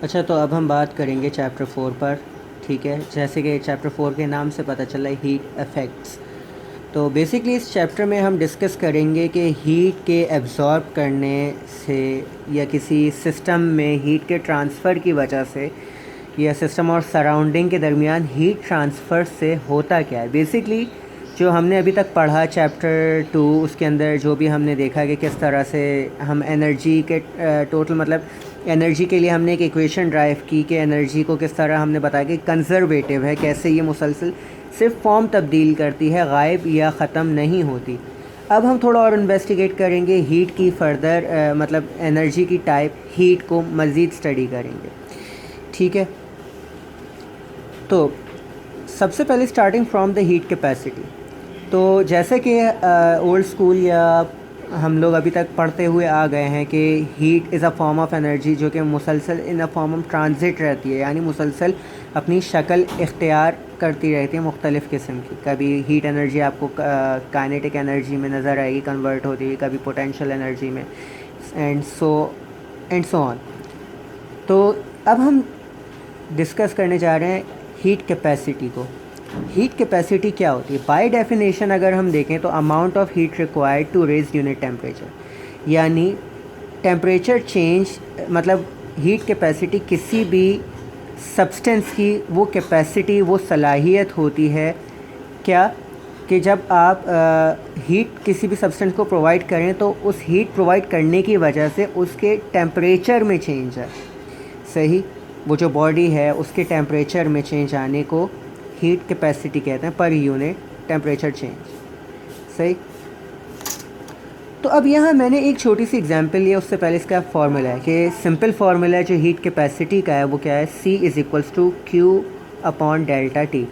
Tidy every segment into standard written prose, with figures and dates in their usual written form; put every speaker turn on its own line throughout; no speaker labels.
अच्छा, तो अब हम बात करेंगे चैप्टर 4 पर। ठीक है, जैसे कि चैप्टर 4 के नाम से पता चला है, हीट इफ़ेक्ट्स। तो बेसिकली इस चैप्टर में हम डिस्कस करेंगे कि हीट के एब्ज़ॉर्ब करने से या किसी सिस्टम में हीट के ट्रांसफ़र की वजह से या सिस्टम और सराउंडिंग के दरमियान हीट ट्रांसफ़र से होता क्या है। बेसिकली जो हमने अभी तक पढ़ा चैप्टर 2, उसके अंदर जो भी हमने देखा कि किस तरह से हम एनर्जी के टोटल मतलब एनर्जी के लिए हमने एक इक्वेशन ड्राइव की कि एनर्जी को किस तरह हमने बताया कि कंज़र्वेटिव है, कैसे ये मुसलसल सिर्फ फॉर्म तब्दील करती है, गायब या ख़त्म नहीं होती। अब हम थोड़ा और इन्वेस्टिगेट करेंगे हीट की फ़र्दर मतलब एनर्जी की टाइप, हीट को मज़ीद स्टडी करेंगे। ठीक है, तो सबसे पहले starting from the heat capacity. तो जैसे कि ओल्ड स्कूल या हम लोग अभी तक पढ़ते हुए आ गए हैं कि heat is a form of energy जो कि मुसलसल इन अ फॉर्म ऑफ ट्रांजिट रहती है, यानी मुसलसल अपनी शक्ल इख्तियार करती रहती है मुख्तलिफ़ किस्म की। कभी हीट एनर्जी आपको काइनेटिक एनर्जी में नज़र आएगी कन्वर्ट होती हुई, कभी पोटेंशियल एनर्जी में, एंड सो ऑन। तो अब हम डिस्कस करने जा रहे हैं हीट कैपेसिटी को। हीट कैपेसिटी क्या होती है? बाय डेफिनेशन अगर हम देखें तो amount of heat required to raise unit temperature, यानी टेम्परेचर चेंज मतलब हीट कैपेसिटी किसी भी सब्सटेंस की वो कैपेसिटी, वो सलाहियत होती है क्या कि जब आप हीट किसी भी सब्सटेंस को प्रोवाइड करें तो उस हीट प्रोवाइड करने की वजह से उसके टेम्परेचर में चेंज है। सही, वो जो बॉडी है उसके टेम्परेचर में चेंज आने को हीट कैपेसिटी कहते हैं, पर यूनिट टेम्परेचर चेंज। सही, तो अब यहाँ मैंने एक छोटी सी एग्जांपल लिया, उससे पहले इसका फार्मूला है कि सिंपल फार्मूला जो हीट कैपेसिटी का है वो क्या है, C is equals to Q upon delta T।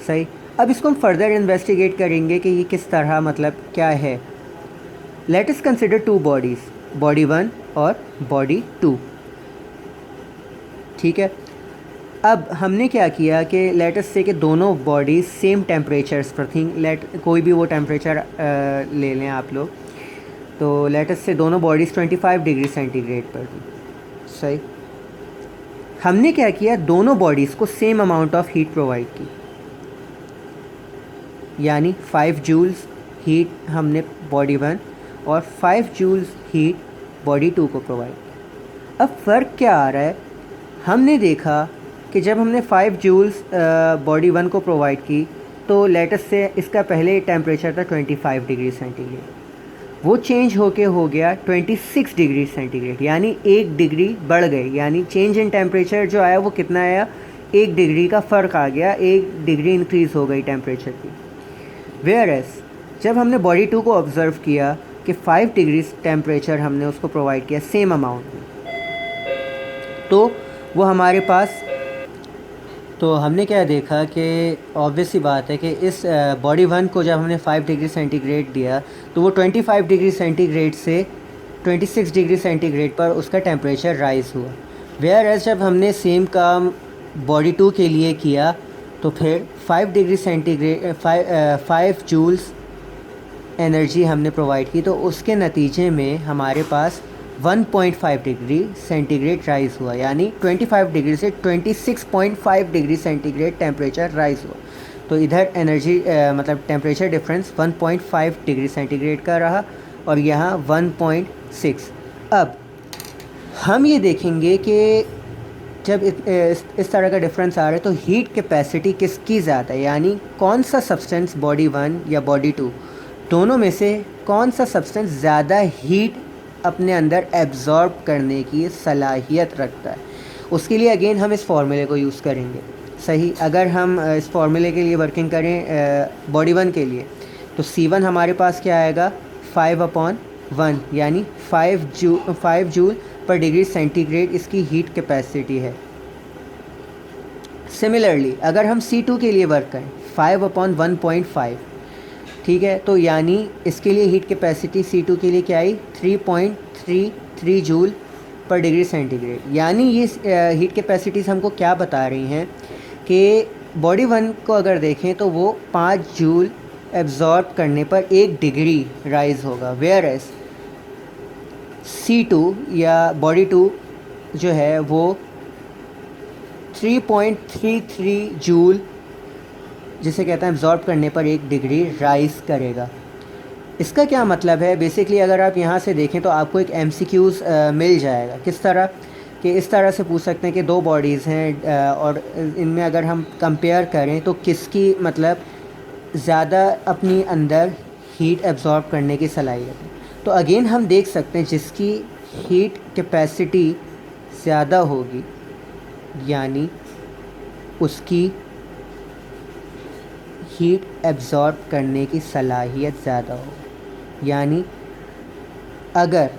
सही, अब इसको हम फर्दर इन्वेस्टिगेट करेंगे कि ये किस तरह मतलब क्या है। Let us consider to bodies, body 1 और बॉडी 2। ठीक है, अब हमने क्या किया कि लेट अस से कि दोनों बॉडीज़ सेम टेम्परेचर्स पर थी। लेट कोई भी वो टेम्परेचर ले लें आप लोग, तो लेट अस से दोनों बॉडीज़ 25 डिग्री सेंटीग्रेड पर थी। सही, हमने क्या किया, दोनों बॉडीज़ को same amount of heat provide की, यानी 5 जूल्स हीट हमने बॉडी 1 और 5 जूल्स हीट बॉडी 2 को प्रोवाइड की। अब फ़र्क क्या आ रहा है, हमने देखा कि जब हमने 5 जूल्स बॉडी 1 को प्रोवाइड की तो लेटस से इसका पहले टेम्परेचर था 25 डिग्री सेंटीग्रेड, वो चेंज होके हो गया 26 डिग्री सेंटीग्रेड, यानी 1 डिग्री बढ़ गई। यानी चेंज इन टेम्परेचर जो आया वो कितना आया, 1 डिग्री का फ़र्क आ गया, 1 डिग्री इंक्रीज़ हो गई टेम्परेचर की। वेयर एस जब हमने बॉडी 2 को ऑब्ज़र्व किया कि 5 डिग्री टेम्परेचर हमने उसको प्रोवाइड किया सेम अमाउंट में, तो वो हमारे पास, तो हमने क्या देखा कि ऑब्वियस सी बात है कि इस बॉडी 1 को जब हमने 5 डिग्री सेंटीग्रेड दिया तो वो 25 डिग्री सेंटीग्रेड से 26 डिग्री सेंटीग्रेड पर उसका टेम्परेचर राइज़ हुआ। वेयर एज जब हमने सेम काम बॉडी 2 के लिए किया तो फिर 5 डिग्री सेंटीग्रेड 5 जूल्स एनर्जी हमने प्रोवाइड की, तो उसके नतीजे में हमारे पास 1.5 डिग्री सेंटीग्रेड राइज़ हुआ, यानी 25 डिग्री से 26.5 डिग्री सेंटीग्रेड टेम्परेचर राइज़ हुआ। तो इधर एनर्जी मतलब टेम्परेचर डिफरेंस 1.5 डिग्री सेंटीग्रेड का रहा और यहाँ 1.6। अब हम ये देखेंगे कि जब इस तरह का डिफरेंस आ रहा है तो हीट कैपेसिटी किसकी ज़्यादा है, यानी कौन सा सब्सटेंस बॉडी 1 या बॉडी 2 दोनों में से कौन सा सब्सटेंस ज़्यादा हीट अपने अंदर एब्ज़ॉर्ब करने की सलाहियत रखता है। उसके लिए अगेन हम इस फार्मूले को यूज़ करेंगे। सही, अगर हम इस फार्मूले के लिए वर्किंग करें बॉडी 1 के लिए तो C1 हमारे पास क्या आएगा, 5/1, यानी 5 जूल पर डिग्री सेंटीग्रेड इसकी हीट कैपेसिटी है। सिमिलरली अगर हम C2 के लिए वर्क करें 5/1.5, ठीक है, तो यानी इसके लिए हीट कैपेसिटी C2 के लिए क्या आई, 3.33 जूल पर डिग्री सेंटीग्रेड। यानी ये हीट कैपेसिटीज़ हमको क्या बता रही हैं कि बॉडी 1 को अगर देखें तो वो 5 जूल एब्ज़ॉर्ब करने पर 1 डिग्री राइज़ होगा, वेयर एज C2 या बॉडी 2 जो है वो 3.33 जूल जिसे कहते हैं एब्जॉर्ब करने पर 1 डिग्री राइज करेगा। इसका क्या मतलब है? बेसिकली अगर आप यहाँ से देखें तो आपको एक MCQs मिल जाएगा। किस तरह कि इस तरह से पूछ सकते हैं कि 2 बॉडीज़ हैं और इनमें अगर हम कंपेयर करें तो किसकी मतलब ज़्यादा अपनी अंदर हीट एब्जॉर्ब करने की सलाहियत है। तो अगेन हम देख सकते हैं जिसकी हीट कैपेसिटी ज़्यादा होगी यानी उसकी हीट एब्जॉर्ब करने की सलाहियत ज़्यादा हो। यानी अगर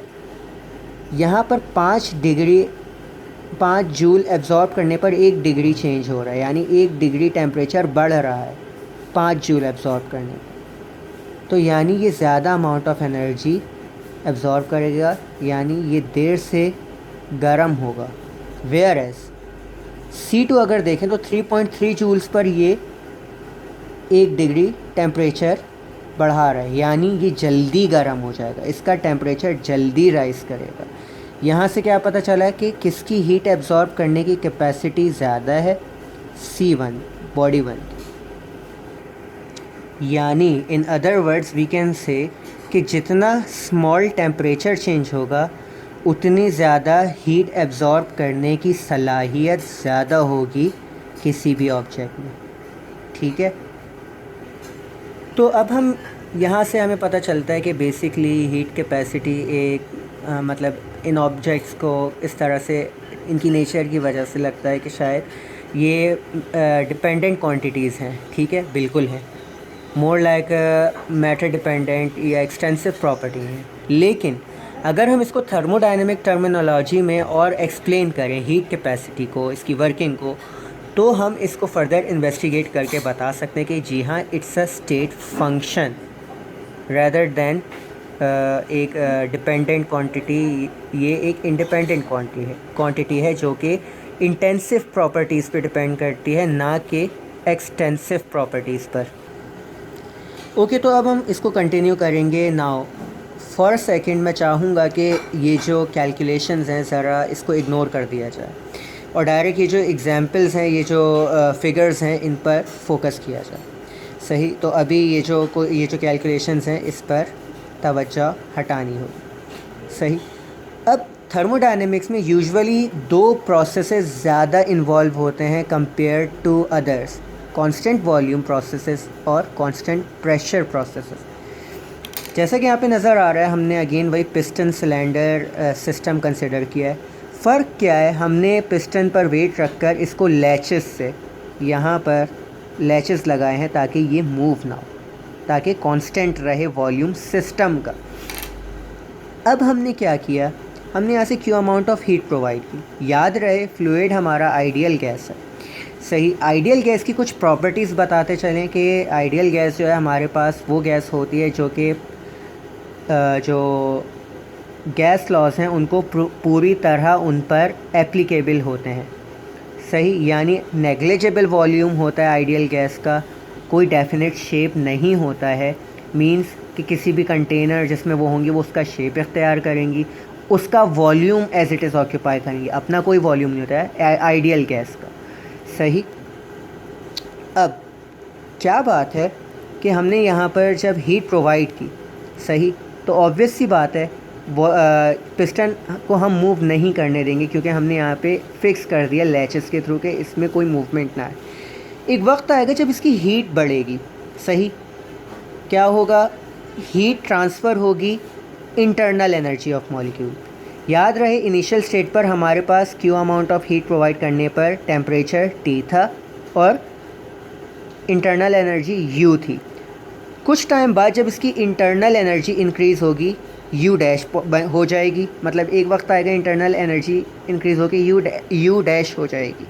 यहाँ पर 5 जूल एब्जॉर्ब करने पर 1 डिग्री चेंज हो रहा है, यानी 1 डिग्री टेम्परेचर बढ़ रहा है 5 जूल एब्जॉर्ब करने पर, तो यानी ये ज़्यादा अमाउंट ऑफ एनर्जी एब्जॉर्ब करेगा, यानी ये देर से गर्म होगा। वेयर एज C2 अगर देखें तो 3.3 जूल्स पर ये 1 डिग्री टेम्परेचर बढ़ा रहा है, यानी ये जल्दी गर्म हो जाएगा, इसका टेम्परेचर जल्दी राइज़ करेगा। यहाँ से क्या पता चला है कि किसकी हीट एब्जॉर्ब करने की कैपेसिटी ज़्यादा है? C1 body 1। यानी in other words we can say कि जितना स्मॉल टेम्परेचर चेंज होगा उतनी ज़्यादा हीट एब्जॉर्ब करने की सलाहियत ज़्यादा होगी किसी भी ऑब्जेक्ट में। ठीक है, तो अब हम यहाँ से हमें पता चलता है कि बेसिकली हीट कैपेसिटी एक मतलब इन ऑब्जेक्ट्स को इस तरह से इनकी नेचर की वजह से लगता है कि शायद ये डिपेंडेंट क्वांटिटीज़ हैं। ठीक है, बिल्कुल है, मोर लाइक मैटर डिपेंडेंट या एक्सटेंसिव प्रॉपर्टी हैं। लेकिन अगर हम इसको थर्मोडायनेमिक टर्मिनोलॉजी में और एक्सप्लेन करें हीट कैपेसिटी को, इसकी वर्किंग को, तो हम इसको फर्दर इन्वेस्टिगेट करके बता सकते हैं कि जी हाँ, it's a state function rather than एक डिपेंडेंट क्वांटिटी। ये एक इंडिपेंडेंट क्वांटिटी है जो कि इंटेंसिव प्रॉपर्टीज़ पे डिपेंड करती है, ना कि एक्सटेंसिव प्रॉपर्टीज़ पर। ओके, तो अब हम इसको कंटिन्यू करेंगे। नाउ फॉर सेकंड मैं चाहूँगा कि ये जो कैलकुलेशंस हैं ज़रा इसको इग्नोर कर दिया जाए और डायरेक्ट ये जो एग्जांपल्स हैं, ये जो फिगर्स हैं, इन पर फोकस किया जाए। सही, तो अभी ये जो कैलकुलेशंस हैं इस पर तवज्जो हटानी होगी। सही, अब थर्मोडायनेमिक्स में यूजुअली 2 प्रोसेसेस ज़्यादा इन्वॉल्व होते हैं compare to others, constant volume processes और कांस्टेंट प्रेशर प्रोसेसेस। जैसा कि यहाँ पे नज़र आ रहा है, हमने अगेन वही पिस्टन सिलेंडर सिस्टम कंसिडर किया है। फ़र्क क्या है? हमने पिस्टन पर वेट रखकर इसको लैचेस से यहाँ पर लैचेस लगाए हैं ताकि ये मूव ना हो, ताकि कांस्टेंट रहे वॉल्यूम सिस्टम का। अब हमने क्या किया? हमने यहाँ से Q amount of heat provide की। याद रहे फ्लूइड हमारा आइडियल गैस है। सही, आइडियल गैस की कुछ प्रॉपर्टीज़ बताते चलें कि आइडियल गैस जो है हमारे पास वो गैस होती है जो कि जो गैस लॉज हैं उनको पूरी तरह उन पर एप्लीकेबल होते हैं। सही, यानी नेग्लिजिबल वॉल्यूम होता है आइडियल गैस का, कोई डेफिनेट शेप नहीं होता है। मींस कि किसी भी कंटेनर जिसमें वो होंगी वो उसका शेप इख्तियार करेंगी, उसका volume as it is occupy करेंगी, अपना कोई वॉल्यूम नहीं होता है आइडियल गैस का। सही, अब क्या बात है कि हमने यहाँ पर जब हीट प्रोवाइड की, सही, तो ऑब्वियस सी बात है वो पिस्टन को हम मूव नहीं करने देंगे क्योंकि हमने यहाँ पे फिक्स कर दिया लैचेस के थ्रू कि इसमें कोई मूवमेंट ना है। एक वक्त आएगा जब इसकी हीट बढ़ेगी। सही, क्या होगा? हीट ट्रांसफ़र होगी इंटरनल एनर्जी ऑफ मॉलिक्यूल। याद रहे इनिशियल स्टेट पर हमारे पास Q amount of heat provide करने पर टेम्परेचर T था और इंटरनल एनर्जी U थी। कुछ टाइम बाद जब इसकी इंटरनल एनर्जी इंक्रीज़ होगी U डैश हो जाएगी, मतलब एक वक्त आएगा इंटरनल एनर्जी इंक्रीज़ होगी U डैश हो जाएगी।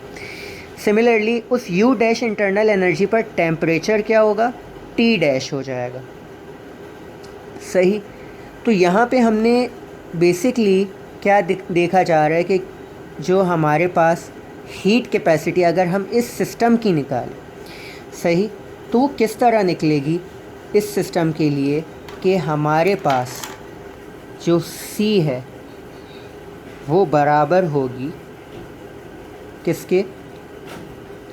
सिमिलरली उस U डैश इंटरनल एनर्जी पर टेम्परेचर क्या होगा? T डैश हो जाएगा। सही, तो यहाँ पे हमने बेसिकली क्या देखा जा रहा है कि जो हमारे पास हीट कैपेसिटी अगर हम इस सिस्टम की निकालें, सही, तो वो किस तरह निकलेगी इस सिस्टम के लिए कि हमारे पास जो C है वो बराबर होगी किसके?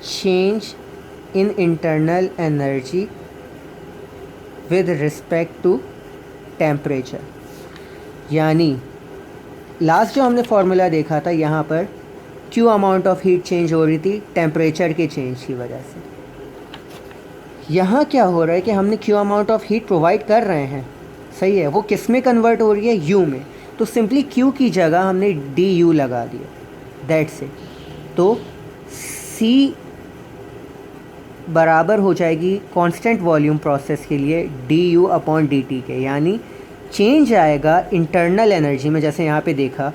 Change in internal energy with respect to temperature. यानी लास्ट जो हमने फार्मूला देखा था, यहाँ पर Q amount of heat change हो रही थी टेम्परेचर के चेंज की वजह से। यहाँ क्या हो रहा है कि हमने Q amount of heat provide कर रहे हैं, सही है, वो किस में कन्वर्ट हो रही है, यू में। तो सिंपली क्यू की जगह हमने डी यू लगा दिया, दैट्स इट। तो सी बराबर हो जाएगी कांस्टेंट वॉल्यूम प्रोसेस के लिए D you upon D T के, यानी चेंज आएगा इंटरनल एनर्जी में। जैसे यहाँ पे देखा,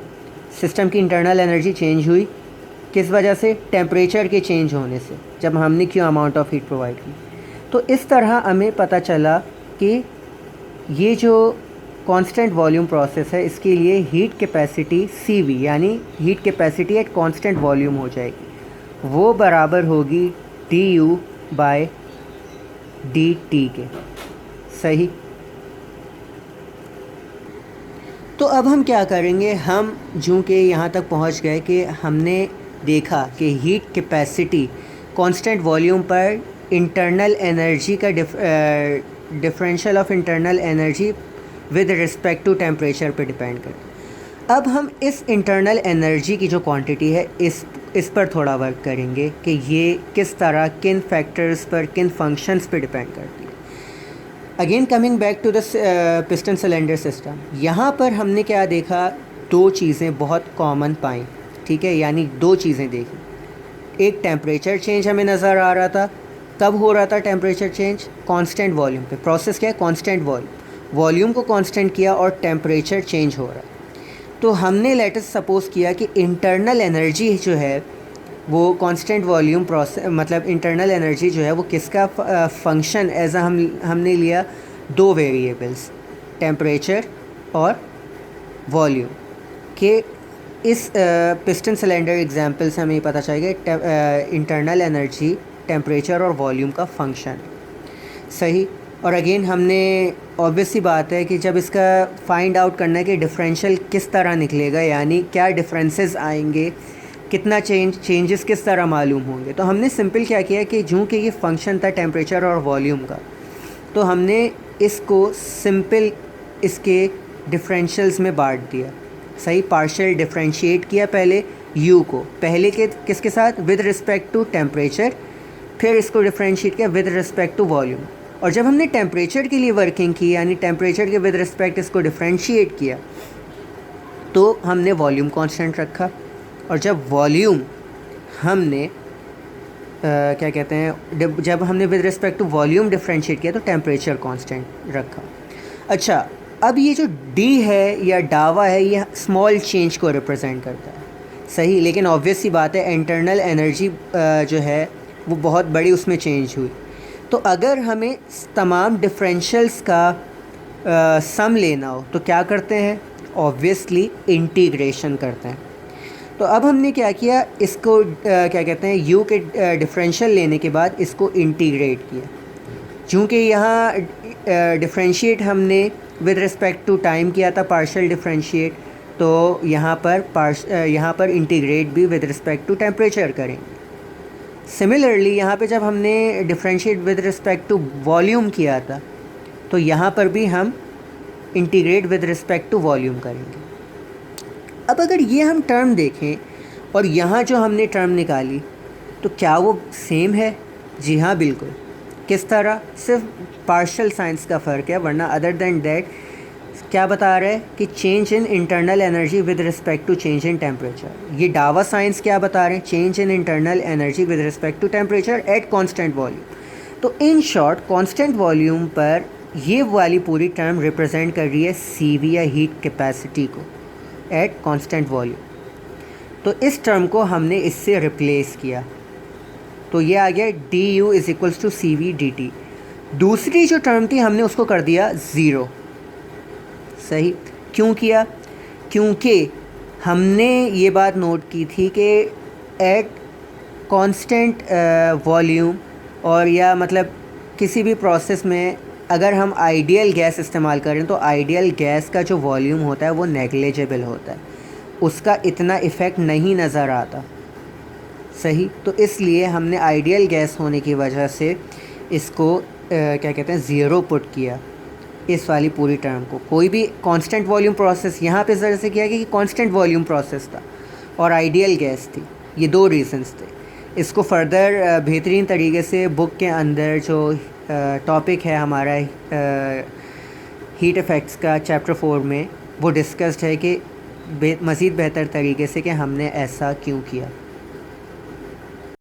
सिस्टम की इंटरनल एनर्जी चेंज हुई किस वजह से, टेम्परेचर के चेंज होने से, जब हमने Q amount of heat provide की। तो इस तरह हमें पता चला कि ये जो कांस्टेंट वॉल्यूम प्रोसेस है, इसके लिए हीट कैपेसिटी सी वी, यानी heat capacity at constant volume हो जाएगी, वो बराबर होगी D U by D T के, सही। तो अब हम क्या करेंगे, हम जो कि यहाँ तक पहुँच गए कि हमने देखा कि हीट कैपेसिटी कांस्टेंट वॉल्यूम पर इंटरनल एनर्जी का differential of internal energy with respect to temperature पे डिपेंड करता है। अब हम इस इंटरनल एनर्जी की जो क्वांटिटी है, इस पर थोड़ा वर्क करेंगे कि ये किस तरह, किन फैक्टर्स पर, किन फंक्शंस पे डिपेंड करती है। Again coming back to the piston cylinder system, यहाँ पर हमने क्या देखा, दो चीज़ें बहुत कॉमन पाई, ठीक है, यानी दो चीज़ें देखी। एक टेम्परेचर चेंज हमें नज़र आ रहा था, कब हो रहा था टेम्परेचर चेंज, कांस्टेंट वॉल्यूम पे। प्रोसेस क्या है, कांस्टेंट वॉल्यूम को कांस्टेंट किया और टेम्परेचर चेंज हो रहा है। तो हमने लेट्स सपोज़ किया कि इंटरनल एनर्जी जो है वो कांस्टेंट वॉल्यूम प्रोसेस, मतलब इंटरनल एनर्जी जो है वो किसका फंक्शन एज हमने लिया, दो वेरिएबल्स, टेम्परेचर और वॉल्यूम के। इस पिस्टन सिलेंडर एग्जांपल से हमें पता चलेगा इंटरनल एनर्जी टेम्परेचर और वॉल्यूम का फंक्शन, सही। और अगेन हमने ऑब्वियस सी बात है कि जब इसका फाइंड आउट करना है कि डिफरेंशियल किस तरह निकलेगा, यानी क्या डिफरेंसेस आएंगे, कितना चेंजेस किस तरह मालूम होंगे, तो हमने सिंपल क्या किया कि जो कि ये फंक्शन था टेम्परेचर और वॉल्यूम का, तो हमने इसको सिंपल इसके डिफरेंशियल्स में बांट दिया, सही। पार्शियल डिफरेंशिएट किया पहले u को, पहले के किसके साथ, विद रिस्पेक्ट टू टेम्परेचर, फिर इसको डिफरेंशिएट किया विद रिस्पेक्ट टू वॉल्यूम। और जब हमने टेम्परेचर के लिए वर्किंग की, यानी टेम्परेचर के विद रिस्पेक्ट इसको डिफरेंशिएट किया, तो हमने वॉल्यूम कांस्टेंट रखा। और जब वॉल्यूम हमने क्या कहते हैं, जब हमने with respect to volume differentiate किया तो टेम्परेचर कांस्टेंट रखा। अच्छा, अब ये जो d है या डावा है, ये स्मॉल चेंज को रिप्रेजेंट करता है, सही। लेकिन ऑब्वियस सी बात है इंटरनल एनर्जी जो है वो बहुत बड़ी उसमें चेंज हुई। तो अगर हमें तमाम डिफरेंशियल्स का सम लेना हो तो क्या करते हैं, ऑब्वियसली इंटीग्रेशन करते हैं। तो अब हमने क्या किया, इसको क्या कहते हैं, u के डिफरेंशियल लेने के बाद इसको इंटीग्रेट किया। चूँकि यहाँ डिफरेंशिएट हमने विद रिस्पेक्ट टू टाइम किया था, पार्शियल डिफरेंशिएट, तो यहाँ पर इंटीग्रेट भी विद रिस्पेक्ट टू टेम्परेचर करेंगे। सिमिलरली यहाँ पे जब हमने differentiate with respect to volume किया था, तो यहाँ पर भी हम integrate with respect to volume करेंगे। अब अगर ये हम टर्म देखें और यहाँ जो हमने टर्म निकाली, तो क्या वो सेम है? जी हाँ, बिल्कुल। किस तरह? सिर्फ पार्शियल साइंस का फ़र्क है, वरना अदर देन दैट क्या बता रहा है कि change in internal energy with respect to change in temperature. ये डावा साइंस क्या बता रहे हैं, change in internal energy with respect to temperature at constant volume. तो इन शॉर्ट कांस्टेंट वॉल्यूम पर ये वाली पूरी टर्म रिप्रेजेंट कर रही है CV या हीट कैपेसिटी को एट कांस्टेंट वॉल्यूम। तो इस टर्म को हमने इससे रिप्लेस किया, तो ये आ गया du is equals to CV dt। दूसरी जो टर्म थी हमने उसको कर दिया ज़ीरो, सही। क्यों किया? क्योंकि हमने ये बात नोट की थी कि एट कांस्टेंट वॉल्यूम, और या मतलब किसी भी प्रोसेस में अगर हम आइडियल गैस इस्तेमाल करें तो आइडियल गैस का जो वॉल्यूम होता है वो नेग्लिजिबल होता है, उसका इतना इफ़ेक्ट नहीं नज़र आता, सही, तो इसलिए हमने आइडियल गैस होने की वजह से इसको क्या कहते हैं, ज़ीरो पुट किया इस वाली पूरी टर्म को। कोई भी कांस्टेंट वॉल्यूम प्रोसेस यहाँ पे इस वजह से किया कि कांस्टेंट वॉल्यूम प्रोसेस था और आइडियल गैस थी, ये दो रीजंस थे। इसको फर्दर बेहतरीन तरीके से बुक के अंदर जो टॉपिक है हमारा हीट इफ़ेक्ट्स का चैप्टर 4 में वो डिस्कस्ड है कि मज़ीद बेहतर तरीके से कि हमने ऐसा क्यों किया।